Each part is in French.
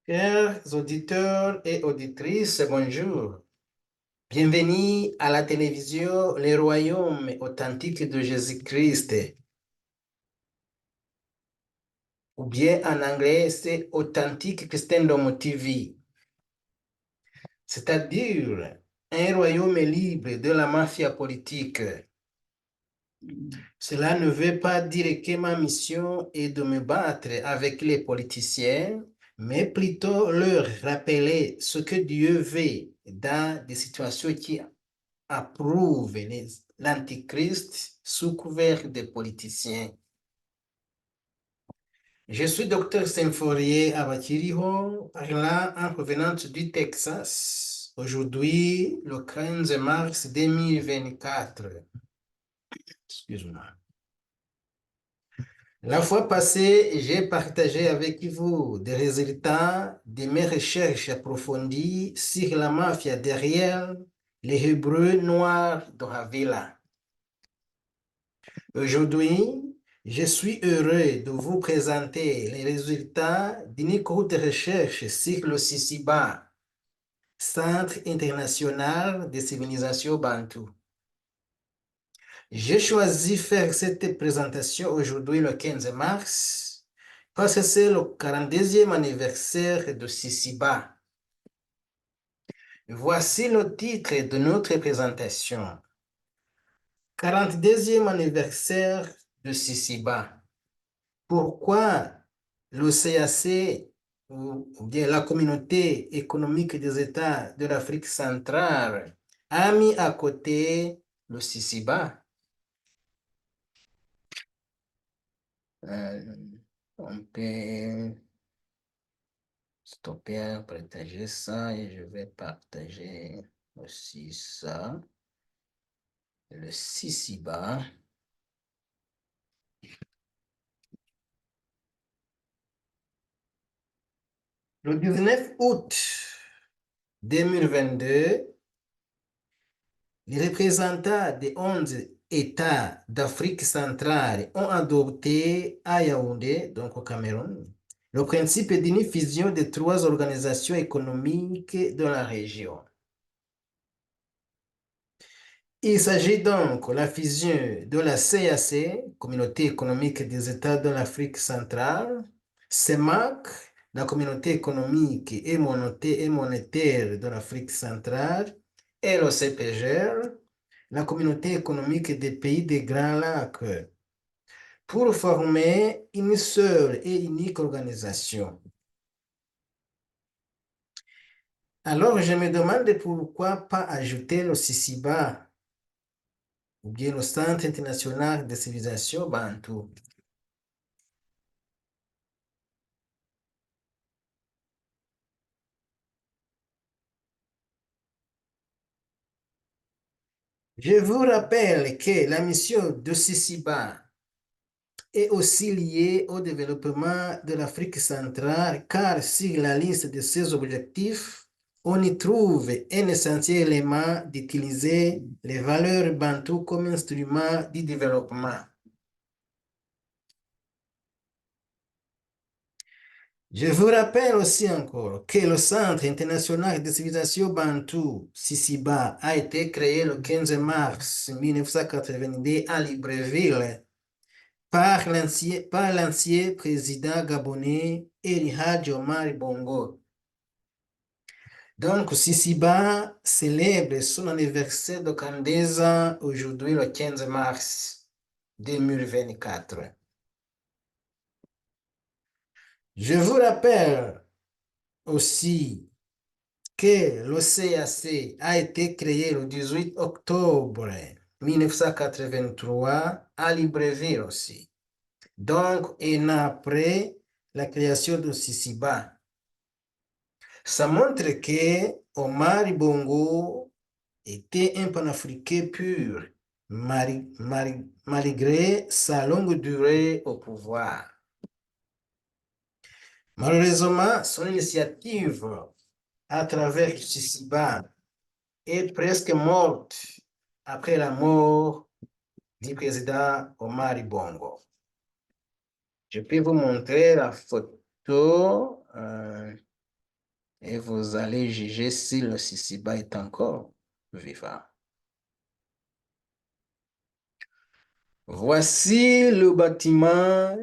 Chers auditeurs et auditrices, bonjour. Bienvenue à la télévision Le Royaume authentique de Jésus-Christ, ou bien en anglais, c'est Authentic Christendom TV, c'est-à-dire un royaume libre de la mafia politique. Cela ne veut pas dire que ma mission est de me battre avec les politiciens, mais plutôt leur rappeler ce que Dieu veut dans des situations qui approuvent l'Antichrist sous couvert des politiciens. Je suis docteur Symphorien Abakiriho, parlant en provenance du Texas, aujourd'hui le 15 mars 2024. Excuse-moi. La fois passée, j'ai partagé avec vous des résultats de mes recherches approfondies sur la mafia derrière les Hébreux noirs de Havila. Aujourd'hui, je suis heureux de vous présenter les résultats d'une courte recherche sur le CICIBA, Centre international de civilisation bantou. J'ai choisi de faire cette présentation aujourd'hui le 15 mars parce que c'est le 42e anniversaire de CICIBA. Voici le titre de notre présentation. 42e anniversaire de CICIBA. Pourquoi le CAC, ou bien la Communauté économique des États de l'Afrique centrale, a mis à côté le CICIBA? On peut stopper, partager ça et je vais partager aussi ça. Le CICIBA. Le 19 août 2022, les représentants des 11 États d'Afrique centrale ont adopté à Yaoundé, donc au Cameroun, le principe d'une fusion de 3 organisations économiques de la région. Il s'agit donc de la fusion de la CAC, Communauté économique des États de l'Afrique centrale, CEMAC, la Communauté économique et monétaire de l'Afrique centrale, et le CPGR, la Communauté économique des pays des Grands Lacs, pour former une seule et unique organisation. Alors, je me demande pourquoi pas ajouter le CICIBA, ou bien le Centre international de civilisation bantou. Je vous rappelle que la mission de CICIBA est aussi liée au développement de l'Afrique centrale, car sur la liste de ses objectifs, on y trouve un essentiel élément d'utiliser les valeurs bantoues comme instrument du développement. Je vous rappelle aussi encore que le Centre international de civilisation bantou, CICIBA, a été créé le 15 mars 1982 à Libreville par l'ancien président gabonais El Hadji Omar Bongo. Donc, CICIBA célèbre son anniversaire de 42 ans aujourd'hui le 15 mars 2024. Je vous rappelle aussi que le CAC a été créé le 18 octobre 1983 à Libreville aussi. Donc, un an après la création de CICIBA. Ça montre que Omar Bongo était un panafricain pur, malgré sa longue durée au pouvoir. Malheureusement, son initiative à travers CICIBA est presque morte après la mort du président Omar Bongo. Je peux vous montrer la photo. et vous allez juger si le Sisiba est encore vivant. Voici le bâtiment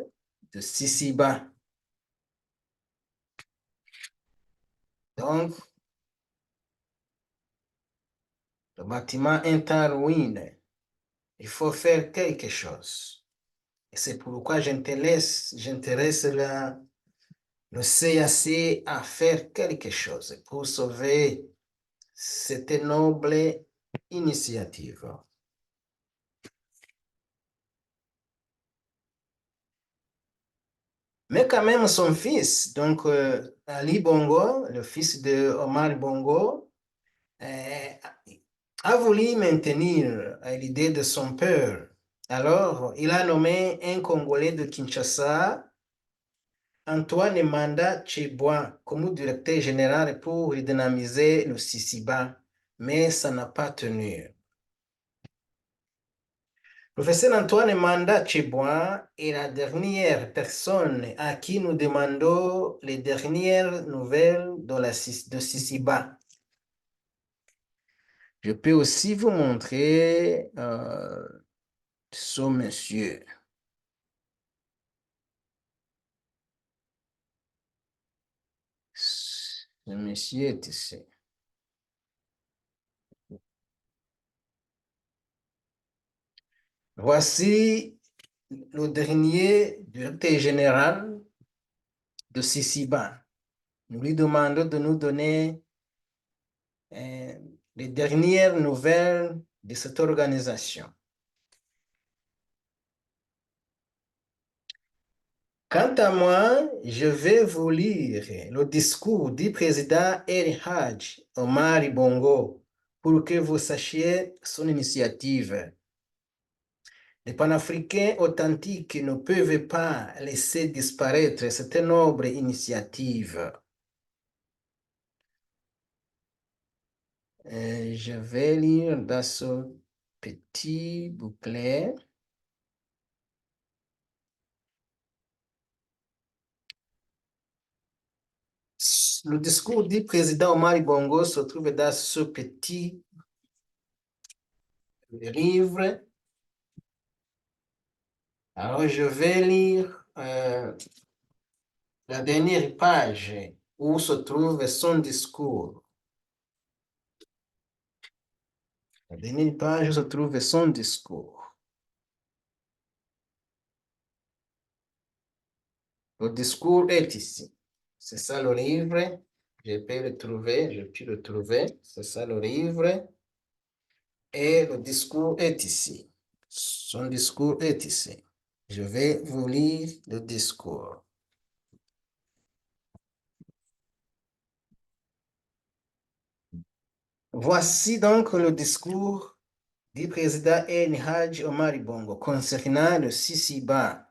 de Sisiba. Donc, le bâtiment est en ruine. Il faut faire quelque chose. Et c'est pourquoi j'intéresse le CAC à faire quelque chose pour sauver cette noble initiative. Mais quand même, son fils, donc Ali Bongo, le fils de Omar Bongo, euh, a voulu maintenir l'idée de son père. Alors, il a nommé un Congolais de Kinshasa, Antoine Manda Chebois, comme directeur général pour redynamiser le Sisiba, mais ça n'a pas tenu. Professeur Antoine Manda Chebois est la dernière personne à qui nous demandons les dernières nouvelles de Sisiba. Je peux aussi vous montrer ce monsieur. Ce monsieur est ici. Voici le dernier directeur général de Sisiba. Nous lui demandons de nous donner les dernières nouvelles de cette organisation. Quant à moi, je vais vous lire le discours du président El Hadj Omar Bongo pour que vous sachiez son initiative. Les panafricains authentiques ne peuvent pas laisser disparaître cette noble initiative. Je vais lire dans ce petit bouclet. Le discours du président Omar Bongo se trouve dans ce petit livre. Alors, je vais lire la dernière page où se trouve son discours. La dernière page où se trouve son discours. Le discours est ici. C'est ça le livre. Je peux le trouver, je peux le trouver. C'est ça le livre. Et le discours est ici. Son discours est ici. Je vais vous lire le discours. Voici donc le discours du président El Hadj Omar Bongo concernant le Sisiba.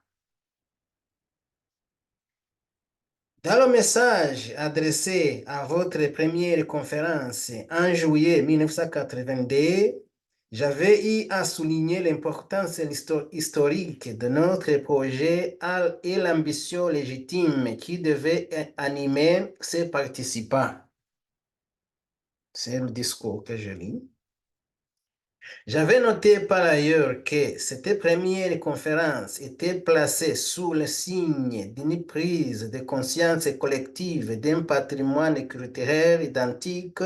Dans le message adressé à votre première conférence en juillet 1982, j'avais eu à souligner l'importance historique de notre projet et l'ambition légitime qui devait animer ses participants. C'est le discours que je lis. J'avais noté par ailleurs que cette première conférence était placée sous le signe d'une prise de conscience collective d'un patrimoine culturel identique,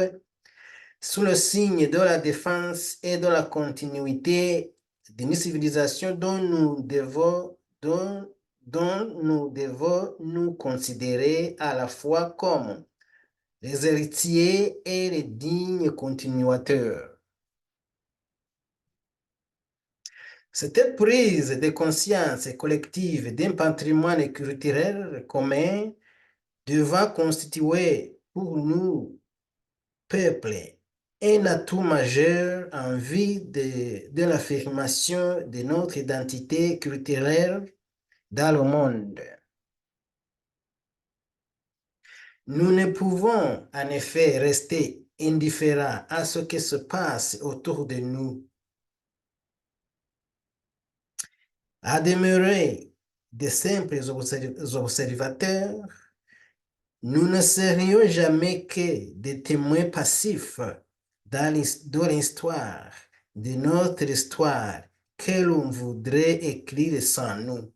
sous le signe de la défense et de la continuité d'une civilisation dont nous devons nous considérer à la fois comme les héritiers et les dignes continuateurs. Cette prise de conscience collective d'un patrimoine culturel commun devra constituer pour nous, peuples, un atout majeur en vue de l'affirmation de notre identité culturelle dans le monde. Nous ne pouvons en effet rester indifférents à ce qui se passe autour de nous. À demeurer de simples observateurs, Nous ne serions jamais que des témoins passifs dans l'histoire, de notre histoire, que l'on voudrait écrire sans nous.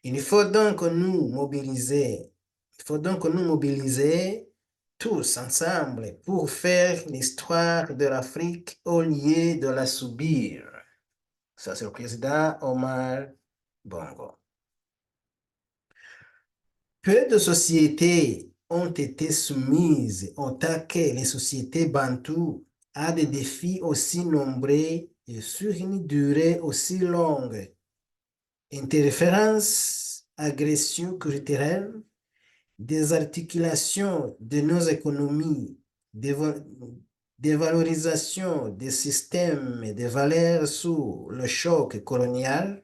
Il faut donc nous mobiliser. Il faut donc nous mobiliser tous ensemble pour faire l'histoire de l'Afrique au lieu de la subir. Ça, c'est le président Omar Bongo. Peu de sociétés ont été soumises autant que les sociétés bantoues à des défis aussi nombreux et sur une durée aussi longue. Interférences, agressions culturelles, désarticulation de nos économies, dévalorisation des systèmes de valeurs sous le choc colonial,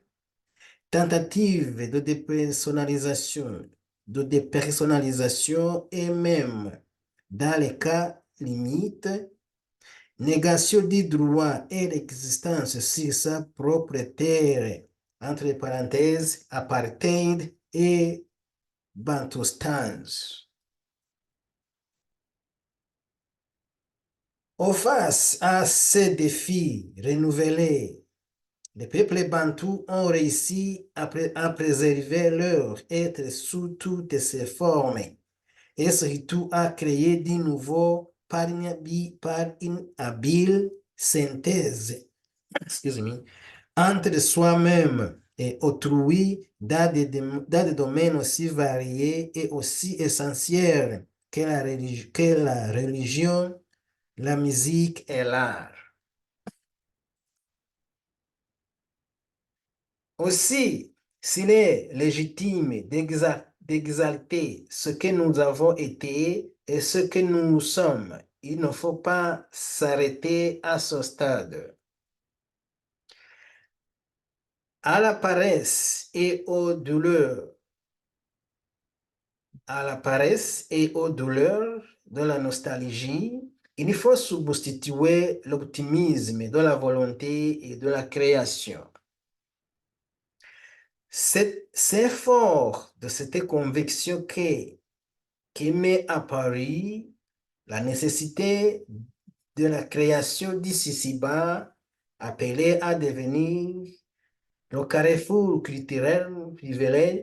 tentative de dépersonnalisation et même, dans les cas limites, négation des droits et l'existence sur sa propre terre, entre parenthèses, apartheid et Bantoustans. Face à ces défis renouvelés, les peuples bantous ont réussi à préserver leur être sous toutes ses formes et surtout à créer de nouveaux par une habile synthèse entre soi-même et autrui dans des domaines aussi variés et aussi essentiels que la religion, la musique et l'art. Aussi, s'il est légitime d'exalter ce que nous avons été et ce que nous sommes, il ne faut pas s'arrêter à ce stade. À la paresse et aux douleurs, à la paresse et aux douleurs de la nostalgie, il faut substituer l'optimisme de la volonté et de la création. C'est fort de cette conviction qui m'est apparue la nécessité de la création d'ici-bas, appelée à devenir le carrefour culturel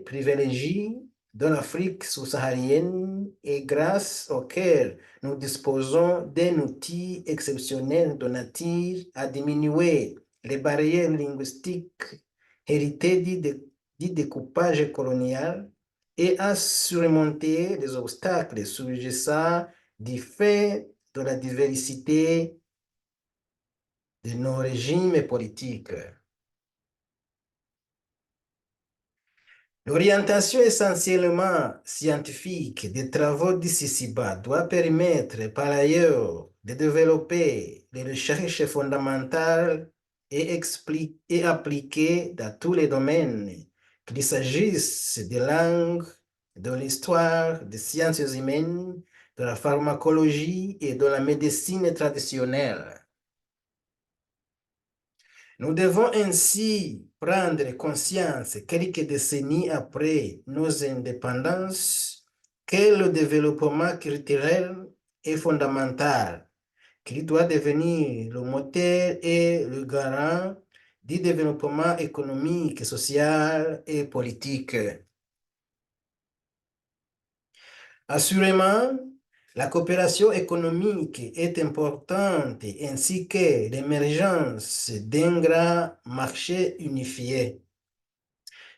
privilégié de l'Afrique sous-saharienne et grâce auquel nous disposons d'un outil exceptionnel de nature à diminuer les barrières linguistiques héritées du découpage colonial et à surmonter les obstacles surgissant du fait de la diversité de nos régimes politiques. L'orientation essentiellement scientifique des travaux d'Issisiba doit permettre par ailleurs de développer les recherches fondamentales et appliquées dans tous les domaines, qu'il s'agisse des langues, de l'histoire, des sciences humaines, de la pharmacologie et de la médecine traditionnelle. Nous devons ainsi prendre conscience, quelques décennies après nos indépendances, que le développement culturel est fondamental, qu'il doit devenir le moteur et le garant du développement économique, social et politique. Assurément, la coopération économique est importante ainsi que l'émergence d'un grand marché unifié.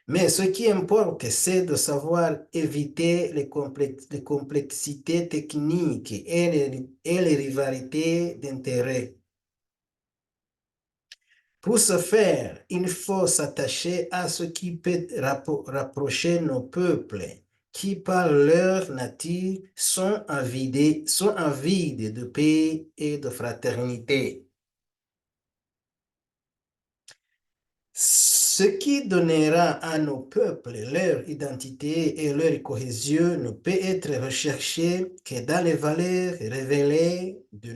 Mais ce qui importe, c'est de savoir éviter les complexités techniques et les rivalités d'intérêts. Pour ce faire, il faut s'attacher à ce qui peut rapprocher nos peuples, qui par leur nature sont avides de paix et de fraternité. Ce qui donnera à nos peuples leur identité et leur cohésion ne peut être recherché que dans les valeurs révélées de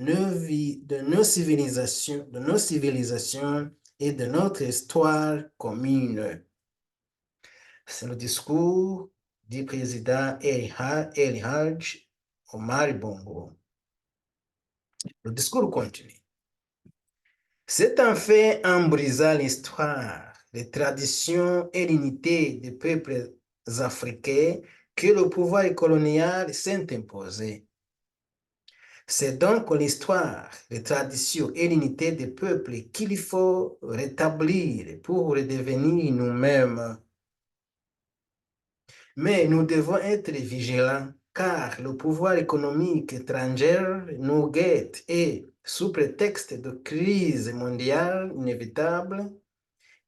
nos civilisations et de notre histoire commune. C'est le discours du président El Hadj Omar Bongo. Le discours continue. C'est en fait en brisant l'histoire, les traditions et l'unité des peuples africains que le pouvoir colonial s'est imposé. C'est donc l'histoire, les traditions et l'unité des peuples qu'il faut rétablir pour redevenir nous-mêmes. Mais nous devons être vigilants car le pouvoir économique étranger nous guette et, sous prétexte de crise mondiale inévitable,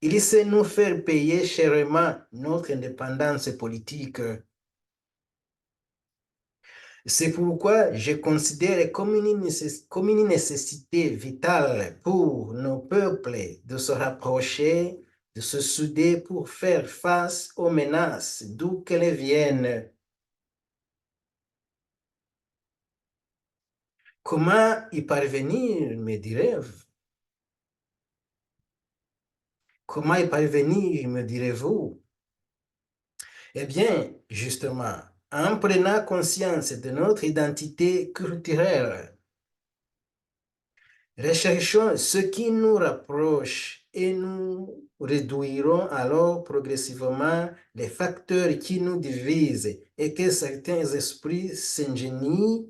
il sait nous faire payer chèrement notre indépendance politique. C'est pourquoi je considère comme une nécessité vitale pour nos peuples de se rapprocher, de se souder pour faire face aux menaces d'où qu'elles viennent. Comment y parvenir, me direz-vous? Comment y parvenir, me direz-vous? Eh bien, justement, en prenant conscience de notre identité culturelle, recherchons ce qui nous rapproche et nous réduirons alors progressivement les facteurs qui nous divisent et que certains esprits s'ingénient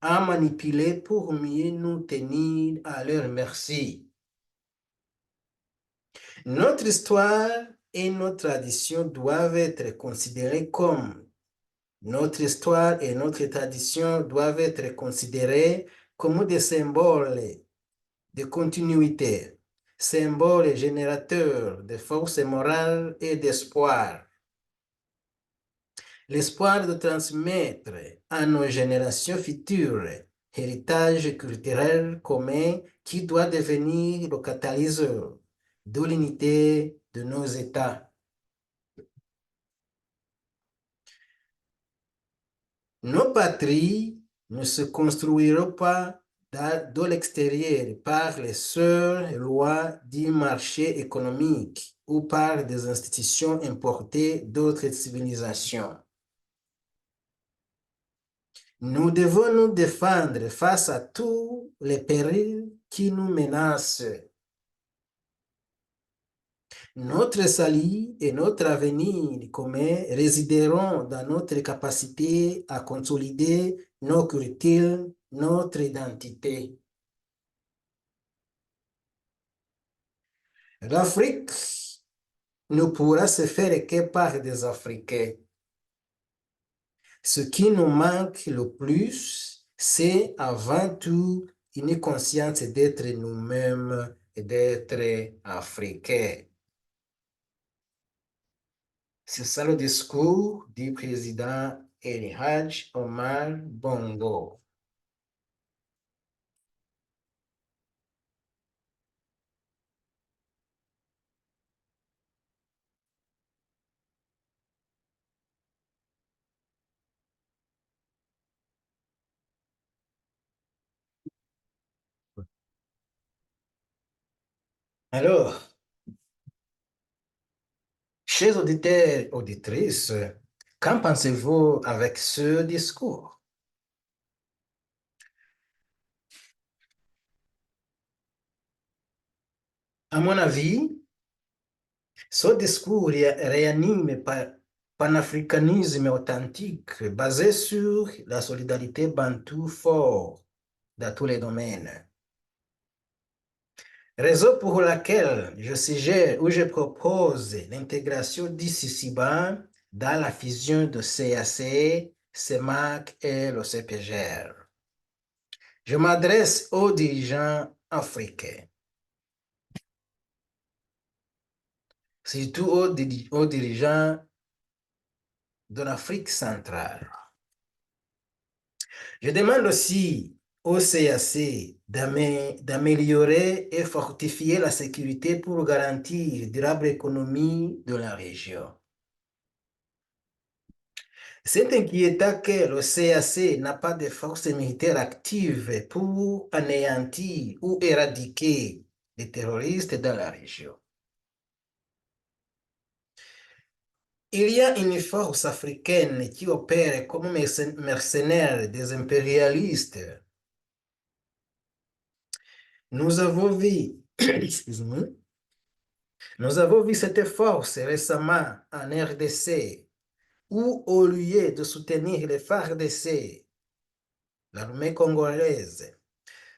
à manipuler pour mieux nous tenir à leur merci. Notre histoire et nos traditions doivent être considérées comme notre histoire et notre tradition doivent être considérées comme des symboles de continuité, symboles générateurs de force morale et d'espoir. L'espoir de transmettre à nos générations futures héritage culturel commun qui doit devenir le catalyseur de l'unité de nos États. Nos patries ne se construiront pas de l'extérieur par les seules lois du marché économique ou par des institutions importées d'autres civilisations. Nous devons nous défendre face à tous les périls qui nous menacent. Notre salut et notre avenir commun résideront dans notre capacité à consolider nos cultures, notre identité. L'Afrique ne pourra se faire que par des Africains. Ce qui nous manque le plus, c'est avant tout une conscience d'être nous-mêmes et d'être africains. C'est ça le discours du président El Hadj Omar Bongo. Alors, chers auditeurs, auditrices, qu'en pensez-vous avec ce discours? À mon avis, ce discours réanime panafricanisme authentique basé sur la solidarité bantou fort dans tous les domaines. Raison pour laquelle je suggère ou je propose l'intégration du Sisiba dans la fusion de CAC, CEMAC et le CPGR. Je m'adresse aux dirigeants africains, surtout aux dirigeants de l'Afrique centrale. Je demande aussi au CAC d'améliorer et fortifier la sécurité pour garantir une durable économie de la région. C'est inquiétant que le CAC n'a pas de forces militaires actives pour anéantir ou éradiquer les terroristes dans la région. Il y a une force africaine qui opère comme mercenaire des impérialistes. Nous avons vu, excuse-moi, nous avons vu cette force récemment en RDC, où au lieu de soutenir les FARDC, l'armée congolaise,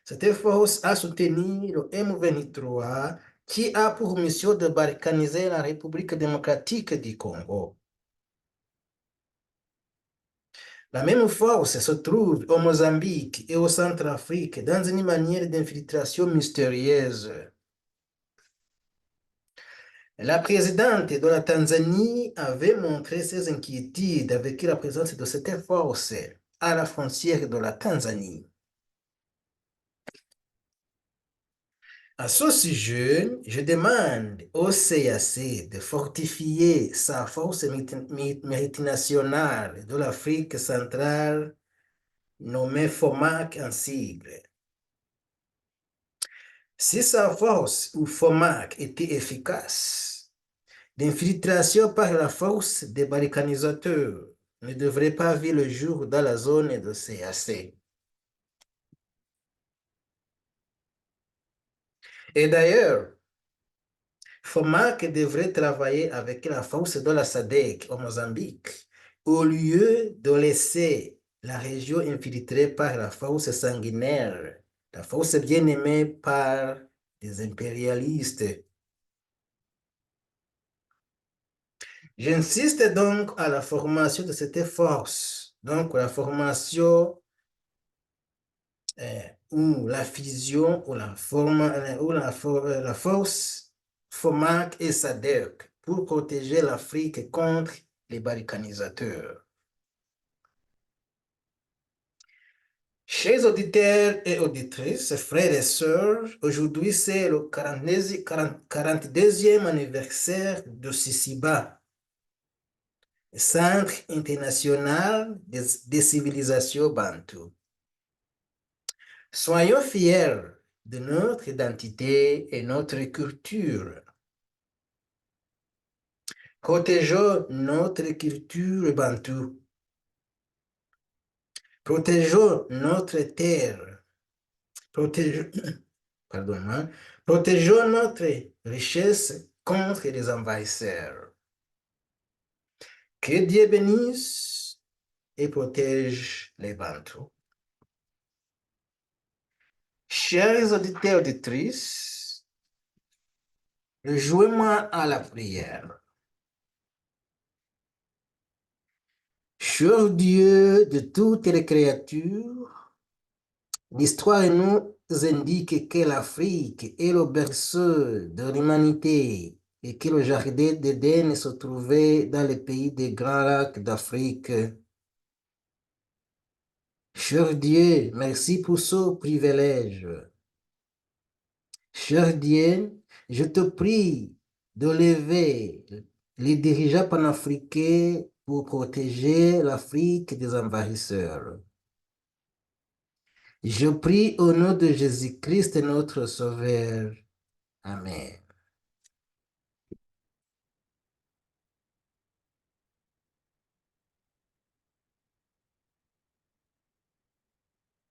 cette force a soutenu le M23 qui a pour mission de balkaniser la République démocratique du Congo. La même force se trouve au Mozambique et au Centrafrique dans une manière d'infiltration mystérieuse. La présidente de la Tanzanie avait montré ses inquiétudes avec la présence de cette force à la frontière de la Tanzanie. À ce sujet, je demande au CAC de fortifier sa force multinationale de l'Afrique centrale nommée FOMAC en sigle. Si sa force ou FOMAC était efficace, l'infiltration par la force des balkanisateurs ne devrait pas voir le jour dans la zone de CAC. Et d'ailleurs, FOMAC devrait travailler avec la force de la SADC au Mozambique au lieu de laisser la région infiltrée par la force sanguinaire, la force bien aimée par les impérialistes. J'insiste donc à la formation de cette force, donc la formation ou la fusion ou la force FOMAC et SADC pour protéger l'Afrique contre les balkanisateurs. Chers auditeurs et auditrices, frères et sœurs, aujourd'hui c'est le 42e anniversaire de Sisiba, Centre international des civilisations bantoues. Soyons fiers de notre identité et notre culture. Protégeons notre culture bantoue. Protégeons notre terre. Protégeons, pardon, protégeons notre richesse contre les envahisseurs. Que Dieu bénisse et protège les Bantous. Chers auditeurs et auditrices, rejoignez-moi à la prière. Cher Dieu de toutes les créatures, l'histoire nous indique que l'Afrique est le berceau de l'humanité et que le jardin d'Éden se trouvait dans le pays des Grands Lacs d'Afrique. Cher Dieu, merci pour ce privilège. Cher Dieu, je te prie de lever les dirigeants panafricains pour protéger l'Afrique des envahisseurs. Je prie au nom de Jésus-Christ, notre Sauveur. Amen.